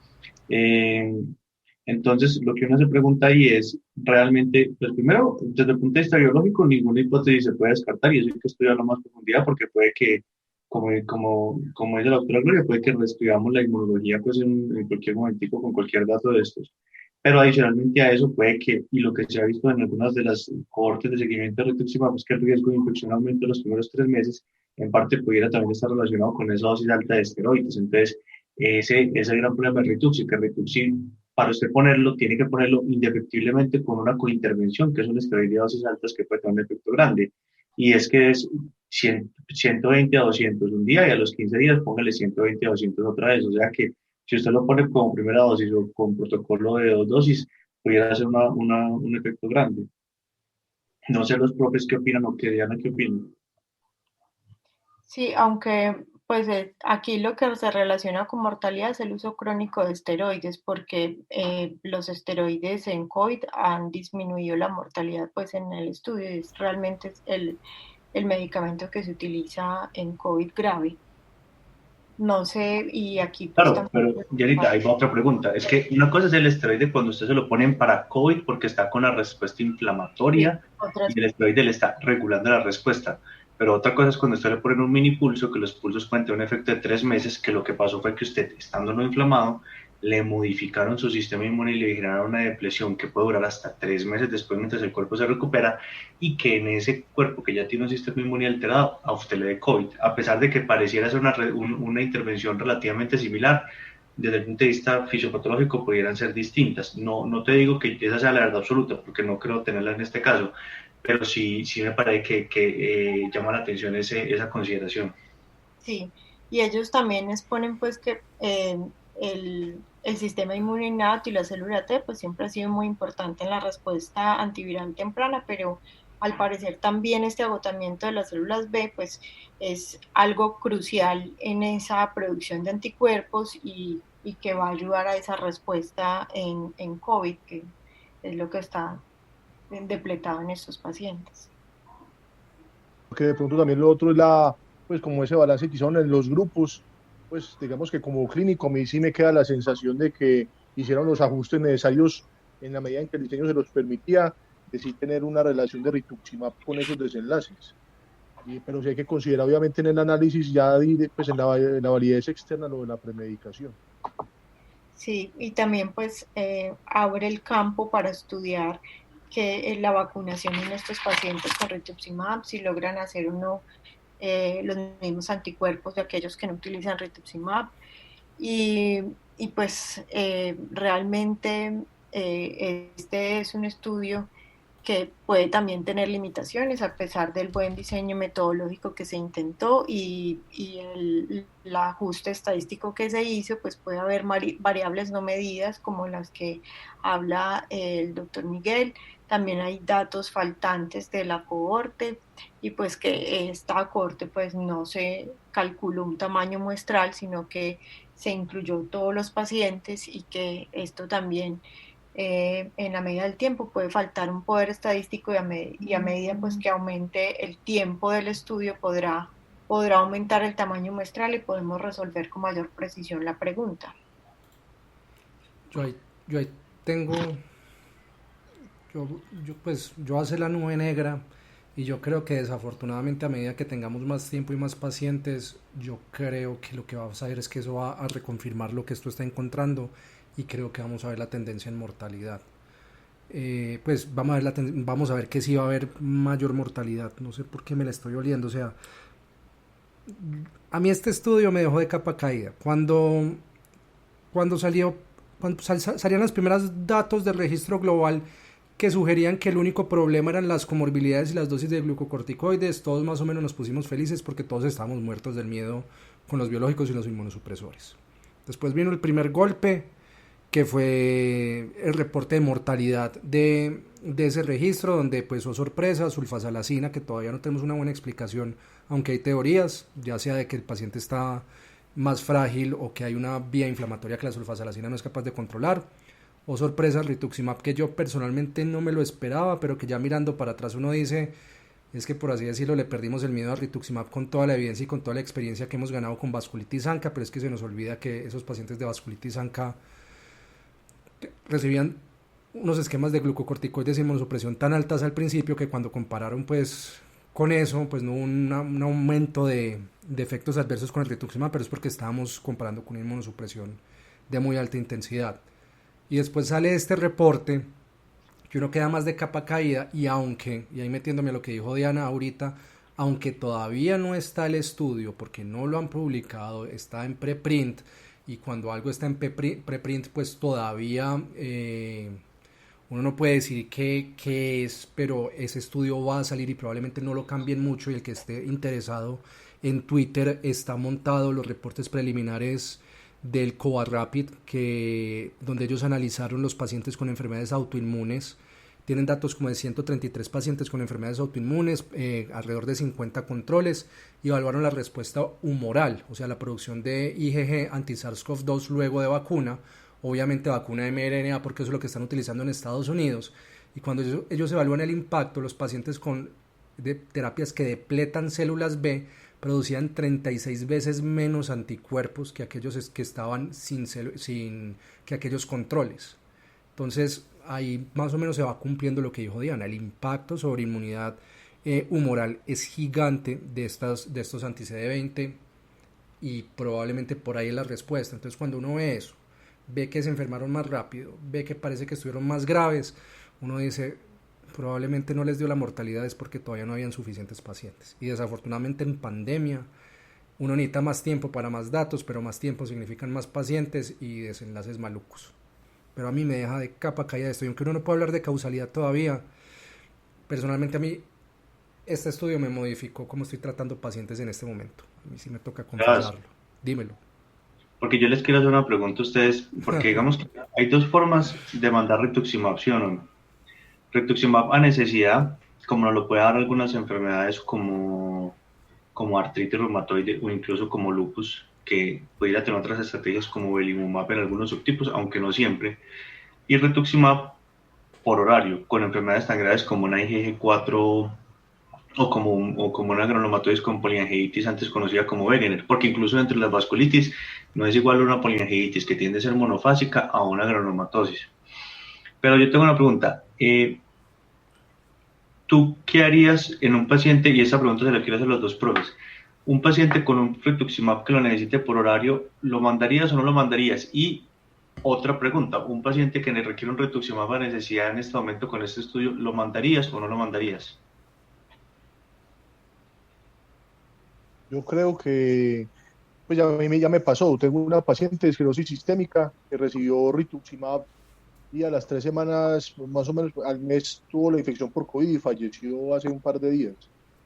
S2: Entonces, lo que uno se pregunta ahí es, realmente, pues primero, desde el punto de vista biológico, ninguna hipótesis se puede descartar, y eso hay que estudiarlo a más profundidad, porque puede que, como dice la doctora Gloria, puede que reestudiamos la inmunología pues en cualquier momentico con cualquier dato de estos. Pero adicionalmente a eso puede que, y lo que se ha visto en algunas de las cohortes de seguimiento de rituximab, es que el riesgo de infección aumenta en los primeros 3 meses, en parte pudiera también estar relacionado con esa dosis alta de esteroides. Entonces, ese gran problema del rituxi, que el rituxi, para usted ponerlo, tiene que ponerlo indefectiblemente con una cointervención, que es un esteroide de dosis altas que puede tener un efecto grande. Y es que es 120 a 200 un día, y a los 15 días póngale 120 a 200 otra vez. O sea que si usted lo pone como primera dosis o con protocolo de 2 dosis, pudiera hacer un efecto grande. No sé los profes qué opinan o Diana qué opinan.
S3: Sí, aunque pues aquí lo que se relaciona con mortalidad es el uso crónico de esteroides, porque los esteroides en COVID han disminuido la mortalidad pues en el estudio. Realmente es el medicamento que se utiliza en COVID grave. No sé, y aquí pues
S2: claro, pero Yanita, ahí va otra pregunta. Es que una cosa es el esteroide cuando usted se lo ponen para COVID porque está con la respuesta inflamatoria, sí, y el esteroide le está regulando la respuesta. Pero otra cosa es cuando usted le ponen un mini pulso, que los pulsos pueden tener un efecto de 3 meses, que lo que pasó fue que usted, estando no inflamado, le modificaron su sistema inmune y le generaron una depresión que puede durar hasta 3 meses después mientras el cuerpo se recupera, y que en ese cuerpo que ya tiene un sistema inmune alterado, a usted le dé COVID, a pesar de que pareciera ser una intervención relativamente similar. Desde el punto de vista fisiopatológico pudieran ser distintas. No, no te digo que esa sea la verdad absoluta, porque no creo tenerla en este caso, pero sí me parece que llama la atención esa consideración.
S3: Sí, y ellos también exponen pues que el sistema inmune innato y la célula T pues siempre ha sido muy importante en la respuesta antiviral temprana, pero al parecer también este agotamiento de las células B pues es algo crucial en esa producción de anticuerpos y que va a ayudar a esa respuesta en COVID, que es lo que está depletado en estos pacientes.
S4: Que de pronto también lo otro es pues como ese balance que hicieron en los grupos, pues digamos que como clínico a mí sí me queda la sensación de que hicieron los ajustes necesarios en la medida en que el diseño se los permitía, de sí tener una relación de rituximab con esos desenlaces. Pero sí hay que considerar obviamente en el análisis ya pues en la validez externa lo de la premedicación.
S3: Sí, y también pues abre el campo para estudiar que la vacunación en estos pacientes con rituximab, si logran hacer o no los mismos anticuerpos de aquellos que no utilizan rituximab. Y pues realmente este es un estudio que puede también tener limitaciones a pesar del buen diseño metodológico que se intentó y el ajuste estadístico que se hizo, pues puede haber variables no medidas como las que habla el doctor Miguel. También hay datos faltantes de la cohorte y pues que esta cohorte pues no se calculó un tamaño muestral, sino que se incluyó todos los pacientes y que esto también en la medida del tiempo puede faltar un poder estadístico y a medida pues que aumente el tiempo del estudio podrá aumentar el tamaño muestral y podemos resolver con mayor precisión la pregunta.
S1: Yo ahí tengo, yo hace la nube negra y yo creo que desafortunadamente a medida que tengamos más tiempo y más pacientes, yo creo que lo que vamos a ver es que eso va a reconfirmar lo que esto está encontrando y creo que vamos a ver la tendencia en mortalidad. Pues vamos a ver que sí va a haber mayor mortalidad. No sé por qué me la estoy oliendo. O sea, a mí este estudio me dejó de capa caída. Cuando salían los primeros datos del registro global que sugerían que el único problema eran las comorbilidades y las dosis de glucocorticoides, todos más o menos nos pusimos felices porque todos estábamos muertos del miedo con los biológicos y los inmunosupresores. Después vino el primer golpe, que fue el reporte de mortalidad de ese registro, donde pues oh sorpresa, sulfasalacina, que todavía no tenemos una buena explicación, aunque hay teorías, ya sea de que el paciente está más frágil o que hay una vía inflamatoria que la sulfasalacina no es capaz de controlar. Oh sorpresa, el rituximab, que yo personalmente no me lo esperaba, pero que ya mirando para atrás uno dice, es que por así decirlo le perdimos el miedo al rituximab con toda la evidencia y con toda la experiencia que hemos ganado con vasculitis ANCA, pero es que se nos olvida que esos pacientes de vasculitis ANCA recibían unos esquemas de glucocorticoides y inmunosupresión tan altas al principio que cuando compararon pues con eso, pues no hubo un aumento de efectos adversos con el rituximab, pero es porque estábamos comparando con una inmunosupresión de muy alta intensidad. Y después sale este reporte que uno queda más de capa caída y ahí metiéndome a lo que dijo Diana ahorita, aunque todavía no está el estudio porque no lo han publicado, está en preprint, y cuando algo está en preprint pues todavía uno no puede decir qué es, pero ese estudio va a salir y probablemente no lo cambien mucho, y el que esté interesado en Twitter está montado los reportes preliminares del COVARAPID, donde ellos analizaron los pacientes con enfermedades autoinmunes. Tienen datos como de 133 pacientes con enfermedades autoinmunes, alrededor de 50 controles, y evaluaron la respuesta humoral, o sea, la producción de IgG anti-SARS-CoV-2 luego de vacuna, obviamente vacuna mRNA porque eso es lo que están utilizando en Estados Unidos. Y cuando ellos evalúan el impacto, los pacientes de terapias que depletan células B producían 36 veces menos anticuerpos que aquellos que estaban que aquellos controles. Entonces ahí más o menos se va cumpliendo lo que dijo Diana, el impacto sobre inmunidad humoral es gigante de estos anti-CD20 y probablemente por ahí es la respuesta. Entonces cuando uno ve eso, ve que se enfermaron más rápido, ve que parece que estuvieron más graves, uno dice, probablemente no les dio la mortalidad es porque todavía no habían suficientes pacientes. Y desafortunadamente en pandemia uno necesita más tiempo para más datos, pero más tiempo significan más pacientes y desenlaces malucos. Pero a mí me deja de capa caída esto, y aunque uno no puede hablar de causalidad todavía, personalmente a mí este estudio me modificó cómo estoy tratando pacientes en este momento. A mí sí me toca confesarlo. Dímelo.
S2: Porque yo les quiero hacer una pregunta a ustedes, porque digamos que hay dos formas de mandar rituximab, ¿sí o no? Rituximab a necesidad, como nos lo puede dar algunas enfermedades como artritis reumatoide o incluso como lupus, que pudiera tener otras estrategias como belimumab en algunos subtipos, aunque no siempre. Y rituximab por horario, con enfermedades tan graves como una IgG4 o como una granulomatosis con poliangiitis, antes conocida como Wegener, porque incluso entre las vasculitis no es igual una poliangiitis que tiende a ser monofásica a una granulomatosis. Pero yo tengo una pregunta. ¿Tú qué harías en un paciente? Y esa pregunta se la quiero hacer a los dos profes. Un paciente con un rituximab que lo necesite por horario, ¿lo mandarías o no lo mandarías? Y otra pregunta, un paciente que requiere un rituximab a necesidad en este momento con este estudio, ¿lo mandarías o no lo mandarías?
S4: Yo creo que, pues ya a mí ya me pasó. Tengo una paciente de esclerosis sistémica que recibió rituximab y a las 3 semanas, más o menos al mes, tuvo la infección por COVID y falleció hace un par de días.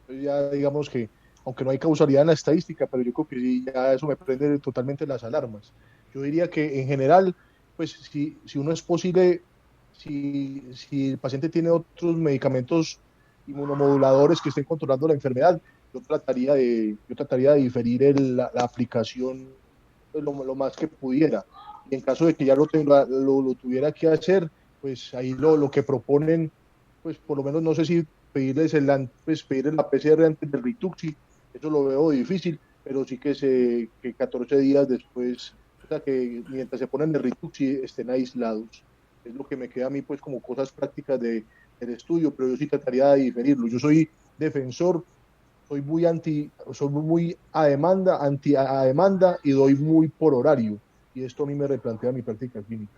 S4: Entonces ya digamos que, aunque no hay causalidad en la estadística, pero yo creo que sí, ya eso me prende totalmente las alarmas. Yo diría que en general, pues si uno es posible, si el paciente tiene otros medicamentos inmunomoduladores que estén controlando la enfermedad, yo trataría de diferir la aplicación pues, lo más que pudiera. Y en caso de que ya lo tuviera que hacer, pues ahí lo que proponen, pues por lo menos no sé si pedirles la PCR antes del Rituxi, eso lo veo difícil, pero sí que 14 días después, o sea, que mientras se ponen el Rituxi estén aislados. Es lo que me queda a mí, pues como cosas prácticas del estudio, pero yo sí trataría de diferirlo. Yo soy defensor, soy muy a demanda, a demanda y doy muy por horario. Y esto a mí me replantea mi práctica clínica.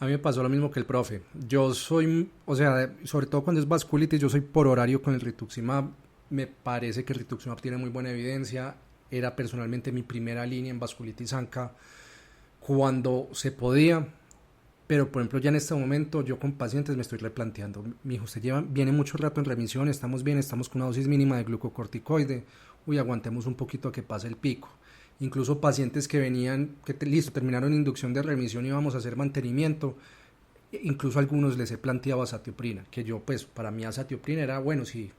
S1: A mí me pasó lo mismo que el profe. Yo soy, o sea, sobre todo cuando es vasculitis, yo soy por horario con el rituximab. Me parece que el rituximab tiene muy buena evidencia. Era personalmente mi primera línea en vasculitis ANCA cuando se podía. Pero, por ejemplo, ya en este momento yo con pacientes me estoy replanteando. Mi hijo, usted viene mucho rato en remisión, estamos bien, estamos con una dosis mínima de glucocorticoide. Uy, aguantemos un poquito a que pase el pico. Incluso pacientes que venían, listo, terminaron inducción de remisión y vamos a hacer mantenimiento. Incluso a algunos les he planteado azatioprina, que yo, pues, para mí azatioprina era, bueno, si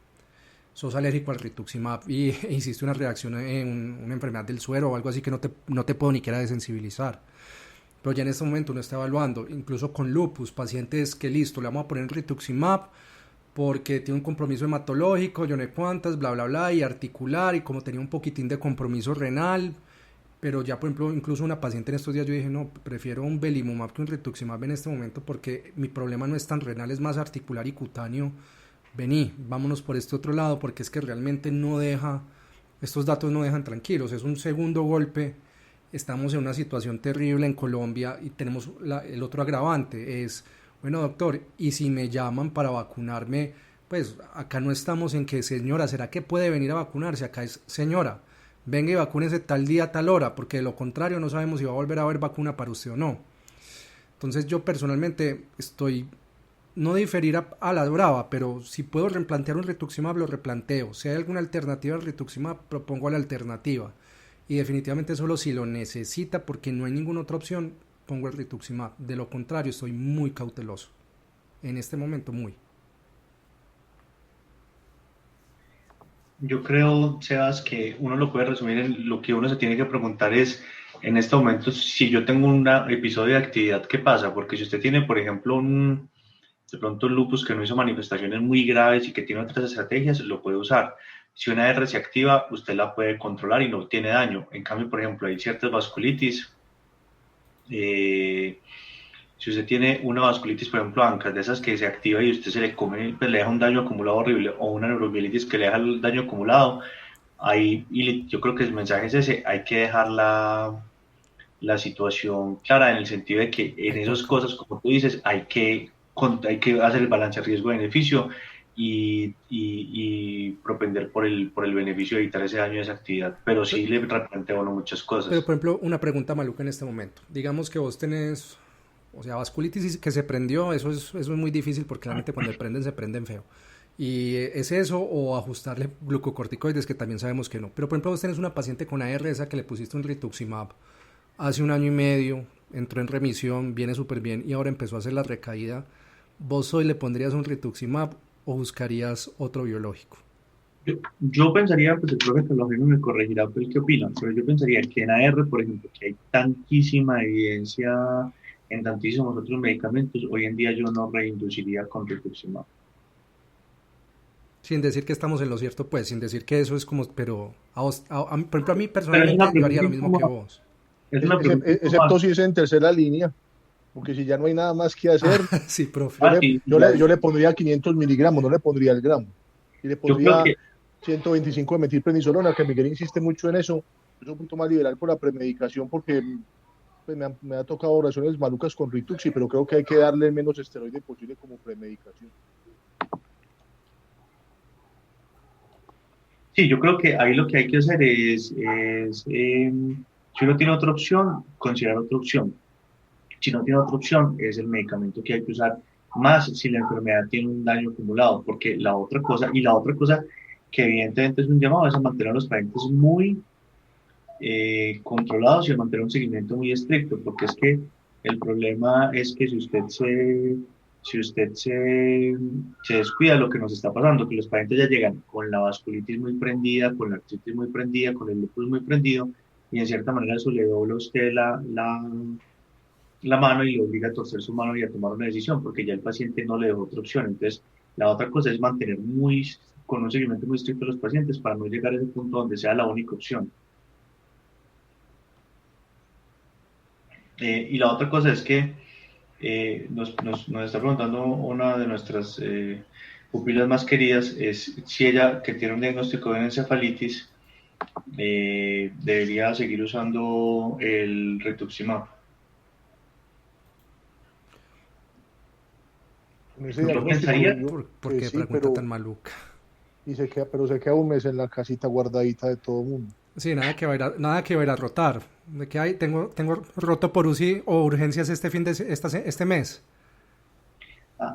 S1: sos alérgico al rituximab y hiciste una reacción en una enfermedad del suero o algo así que no te puedo ni siquiera desensibilizar. Pero ya en este momento uno está evaluando, incluso con lupus, pacientes que listo, le vamos a poner rituximab porque tiene un compromiso hematológico, yo no sé cuántas, bla, bla, bla, y articular, y como tenía un poquitín de compromiso renal, pero ya por ejemplo, incluso una paciente en estos días yo dije, no, prefiero un belimumab que un rituximab en este momento porque mi problema no es tan renal, es más articular y cutáneo. Vení, vámonos por este otro lado porque es que realmente estos datos no dejan tranquilos, es un segundo golpe. Estamos en una situación terrible en Colombia y tenemos el otro agravante, es, bueno doctor, y si me llaman para vacunarme, pues acá no estamos en que señora, ¿será que puede venir a vacunarse? Acá es señora, venga y vacúnese tal día, tal hora, porque de lo contrario no sabemos si va a volver a haber vacuna para usted o no. Entonces yo personalmente no diferir a la brava, pero si puedo replantear un rituximab, lo replanteo. Si hay alguna alternativa al rituximab, propongo la alternativa. Y definitivamente solo si lo necesita, porque no hay ninguna otra opción, pongo el rituximab. De lo contrario, estoy muy cauteloso. En este momento, muy.
S2: Yo creo, Sebas, que uno lo puede resumir en lo que uno se tiene que preguntar es, en este momento, si yo tengo un episodio de actividad, ¿qué pasa? Porque si usted tiene, por ejemplo, de pronto un lupus que no hizo manifestaciones muy graves y que tiene otras estrategias, lo puede usar. Si una R se activa, usted la puede controlar y no tiene daño. En cambio, por ejemplo, hay ciertas vasculitis, Si usted tiene una vasculitis, por ejemplo, ANCA, de esas que se activa y usted se le come, pues le deja un daño acumulado horrible, o una neuromielitis que le deja el daño acumulado, ahí, y yo creo que el mensaje es ese, hay que dejar la situación clara en el sentido de que en esas cosas, como tú dices, hay que hacer el balance riesgo-beneficio y propender por el beneficio de evitar ese daño de esa actividad, pero sí le replanteo a uno muchas
S1: Pero,
S2: cosas.
S1: por ejemplo, una pregunta maluca en este momento. Digamos que vos tenés, o sea, vasculitis que se prendió, eso es muy difícil porque realmente cuando se prenden feo. Y es eso o ajustarle glucocorticoides, que también sabemos que no. Pero, por ejemplo, vos tenés una paciente con AR, esa que le pusiste un rituximab hace un año y medio, entró en remisión, viene súper bien y ahora empezó a hacer la recaída. ¿Vos hoy le pondrías un rituximab o buscarías otro biológico?
S2: Yo pensaría, pues el profe Carlos me corregirá pues, qué opina, pero yo pensaría que en AR, por ejemplo, que hay tantísima evidencia en tantísimos otros medicamentos, hoy en día yo no reinduciría con rituximab.
S1: Sin decir que estamos en lo cierto, pues, sin decir que eso es como, pero por ejemplo, a mí
S2: Pero es una
S1: personalmente yo haría
S2: pregunta
S1: lo mismo que
S2: incómoda,
S1: vos.
S2: es una pregunta
S4: Excepto
S2: incómoda.
S4: si es en tercera línea, porque si ya no hay nada más que hacer,
S1: Sí, profe.
S2: Sí,
S4: yo le pondría 500 miligramos, no le pondría el gramo. Y le
S2: yo creo
S4: pondría
S2: que
S4: 125 de metilprednisolona, que Miguel insiste mucho en eso. Es un punto más liberal por la premedicación, porque pues, me ha tocado oraciones malucas con Rituxi, pero creo que hay que darle el menos esteroide posible como premedicación.
S2: sí, yo creo que ahí lo que hay que hacer si uno tiene otra opción, considerar otra opción. Si no tiene otra opción, es el medicamento que hay que usar, más si la enfermedad tiene un daño acumulado, porque la otra cosa que evidentemente es un llamado, es a mantener a los pacientes muy controlados y a mantener un seguimiento muy estricto, porque es que el problema es que si usted se descuida, lo que nos está pasando, que los pacientes ya llegan con la vasculitis muy prendida, con la artritis muy prendida, con el lupus muy prendido, y en cierta manera eso le dobla a usted la mano y le obliga a torcer su mano y a tomar una decisión, porque ya el paciente no le dejó otra opción. Entonces, la otra cosa es mantener con un seguimiento muy estricto a los pacientes para no llegar a ese punto donde sea la única opción. Y la otra cosa es que nos está preguntando una de nuestras pupilas más queridas, es si ella, que tiene un diagnóstico de encefalitis, debería seguir usando el rituximab.
S4: Con ese
S2: Yo
S4: diagnóstico,
S2: pensaría,
S1: ¿Por qué
S4: sí,
S1: pregunta tan maluca?
S4: pero se queda un mes en la casita guardadita de todo el mundo.
S1: Sí, nada que va a ir a rotar. ¿De qué hay? Tengo roto por UCI o urgencias este mes.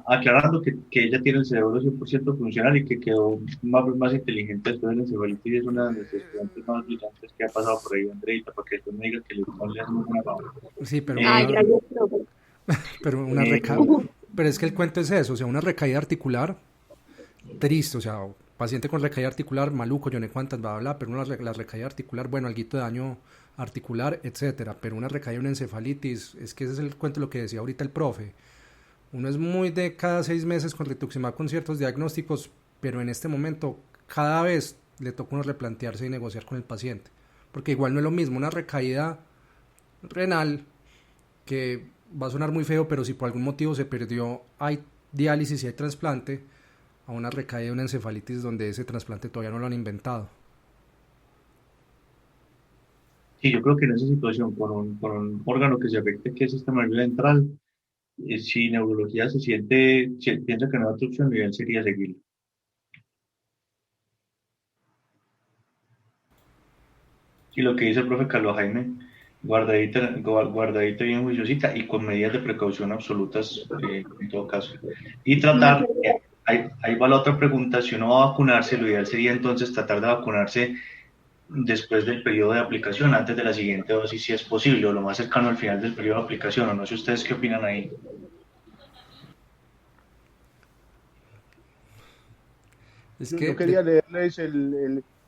S2: aclarando que ella tiene el cerebro 100% funcional y que quedó más inteligente después de la encefalitis, es una de nuestras estudiantes más brillantes que ha pasado por ahí, Andreita, para que después me diga que no le hacemos una broma.
S1: Sí,
S3: Ay, gracias, profe.
S1: pero pero es que el cuento es eso, o sea, una recaída articular, triste, o sea, paciente con recaída articular, maluco, yo no sé cuántas, bla, bla, bla, pero la recaída articular, bueno, alguito de daño articular, etcétera, pero una recaída, una encefalitis, es que ese es el cuento, lo que decía ahorita el profe. Uno es muy de cada 6 meses con rituximab con ciertos diagnósticos, pero en este momento cada vez le toca uno replantearse y negociar con el paciente. Porque igual no es lo mismo una recaída renal, que va a sonar muy feo, pero si por algún motivo se perdió, hay diálisis y hay trasplante, a una recaída de una encefalitis donde ese trasplante todavía no lo han inventado.
S2: Sí, yo creo que en esa situación, con un órgano que se afecte, que es el sistema nervioso central, si neurología si piensa que no hay otra opción, lo ideal sería seguir. Y lo que dice el profe Carlos Jaime, guardadita bien juiciosita y con medidas de precaución absolutas en todo caso. Y tratar, ahí va la otra pregunta, si uno va a vacunarse, lo ideal sería entonces tratar de vacunarse después del periodo de aplicación, antes de la siguiente dosis, si es posible, o lo más cercano al final del periodo de aplicación, o no sé ustedes qué opinan ahí.
S1: Es
S4: Yo
S1: que,
S4: quería leerles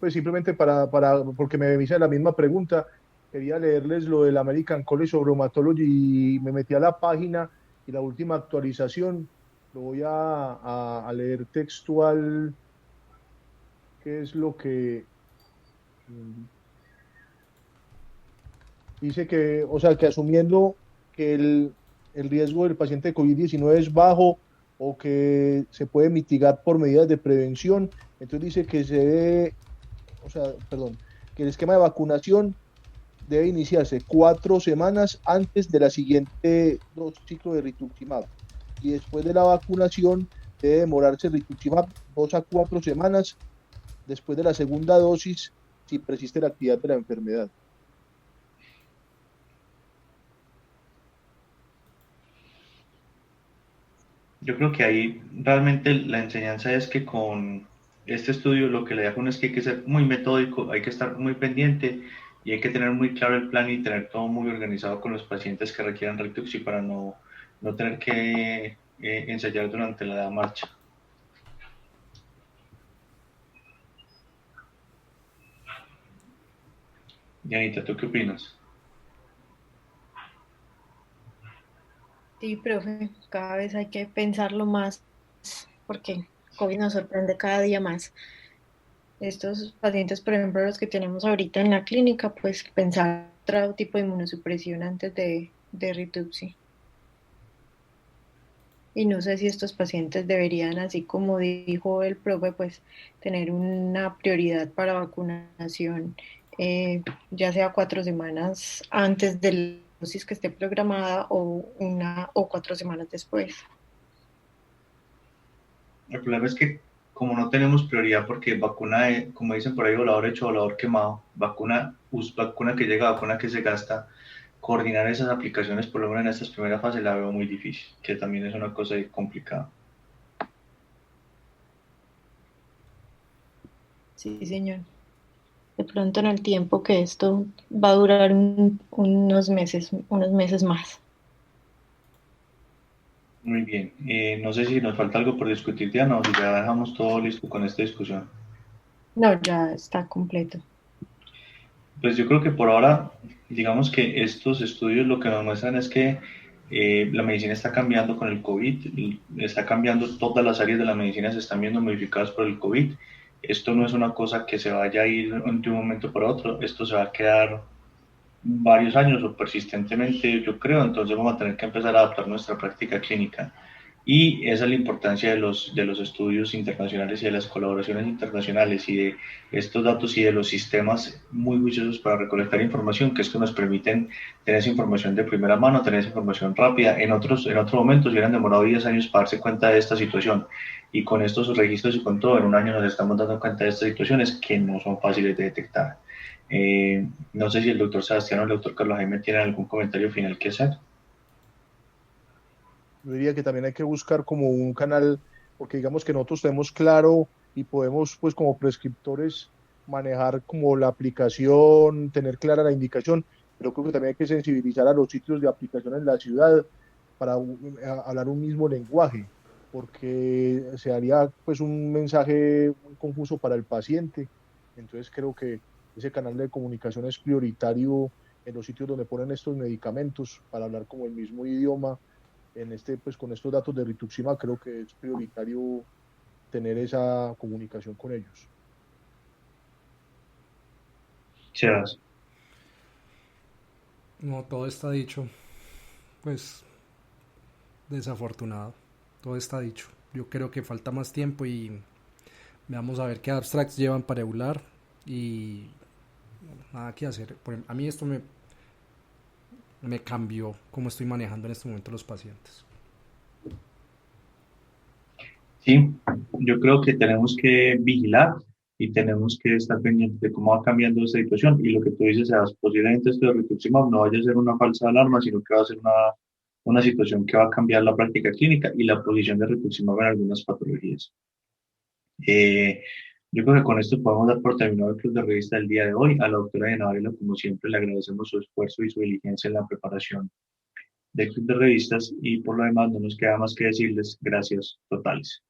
S4: pues simplemente porque me hice la misma pregunta, quería leerles lo del American College of Rheumatology y me metí a la página y la última actualización, lo voy a leer textual, qué es lo que dice que, o sea, que asumiendo que el riesgo del paciente de COVID-19 es bajo o que se puede mitigar por medidas de prevención. Entonces dice que se debe, o sea, perdón, que el esquema de vacunación debe iniciarse 4 semanas antes de la siguiente ciclo de rituximab. Y después de la vacunación debe demorarse el rituximab 2 a 4 semanas después de la segunda dosis si persiste la actividad de la enfermedad.
S2: Yo creo que ahí realmente la enseñanza es que con este estudio lo que le dejo es que hay que ser muy metódico, hay que estar muy pendiente y hay que tener muy claro el plan y tener todo muy organizado con los pacientes que requieran Retuxi para no tener que ensayar durante la marcha. Dianita, ¿tú qué opinas?
S3: Sí, profe, cada vez hay que pensarlo más porque COVID nos sorprende cada día más. Estos pacientes, por ejemplo, los que tenemos ahorita en la clínica, pues pensar otro tipo de inmunosupresión antes de Rituxi. Y no sé si estos pacientes deberían, así como dijo el profe, pues tener una prioridad para vacunación, ya sea 4 semanas antes de la dosis que esté programada o 4 semanas después.
S2: El problema es que como no tenemos prioridad porque vacuna, como dicen por ahí, volador hecho, volador quemado, vacuna que llega, vacuna que se gasta, coordinar esas aplicaciones, por lo menos en estas primeras fases, la veo muy difícil, que también es una cosa complicada.
S3: Sí, señor. De pronto en el tiempo que esto va a durar unos meses más.
S2: Muy bien. No sé si nos falta algo por discutir, Diana, o si ya dejamos todo listo con esta discusión.
S3: No, ya está completo.
S2: Pues yo creo que por ahora, digamos que estos estudios lo que nos muestran es que la medicina está cambiando con el COVID, está cambiando, todas las áreas de la medicina se están viendo modificadas por el COVID. Esto no es una cosa que se vaya a ir de un momento para otro, esto se va a quedar varios años o persistentemente, yo creo, entonces vamos a tener que empezar a adaptar nuestra práctica clínica. Y esa es la importancia de los estudios internacionales y de las colaboraciones internacionales y de estos datos y de los sistemas muy juiciosos para recolectar información, que esto nos permiten tener esa información de primera mano, tener esa información rápida. En otros momentos hubieran demorado 10 años para darse cuenta de esta situación. Y con estos registros y con todo, en un año nos estamos dando cuenta de estas situaciones que no son fáciles de detectar. No sé si el doctor Sebastián o el doctor Carlos Jaime tienen algún comentario final que hacer.
S4: Yo diría que también hay que buscar como un canal, porque digamos que nosotros tenemos claro y podemos pues como prescriptores manejar como la aplicación, tener clara la indicación, pero creo que también hay que sensibilizar a los sitios de aplicación en la ciudad para hablar un mismo lenguaje, porque se haría pues un mensaje muy confuso para el paciente. Entonces creo que ese canal de comunicación es prioritario en los sitios donde ponen estos medicamentos para hablar como el mismo idioma en pues con estos datos de rituximab creo que es prioritario tener esa comunicación con ellos.
S2: Sebas.
S1: No, todo está dicho. Pues desafortunado. Todo está dicho. Yo creo que falta más tiempo y vamos a ver qué abstracts llevan para EULAR y nada que hacer. A mí esto me cambió cómo estoy manejando en este momento los pacientes.
S2: Sí, yo creo que tenemos que vigilar y tenemos que estar pendientes de cómo va cambiando esta situación. Y lo que tú dices, Sebas, posiblemente esto de rituximab no vaya a ser una falsa alarma, sino que va a ser una situación que va a cambiar la práctica clínica y la posición de rituximab en algunas patologías. Eh, yo creo que con esto podemos dar por terminado el club de revista del día de hoy. A la doctora Diana Varela, como siempre, le agradecemos su esfuerzo y su diligencia en la preparación del club de revistas y por lo demás no nos queda más que decirles gracias totales.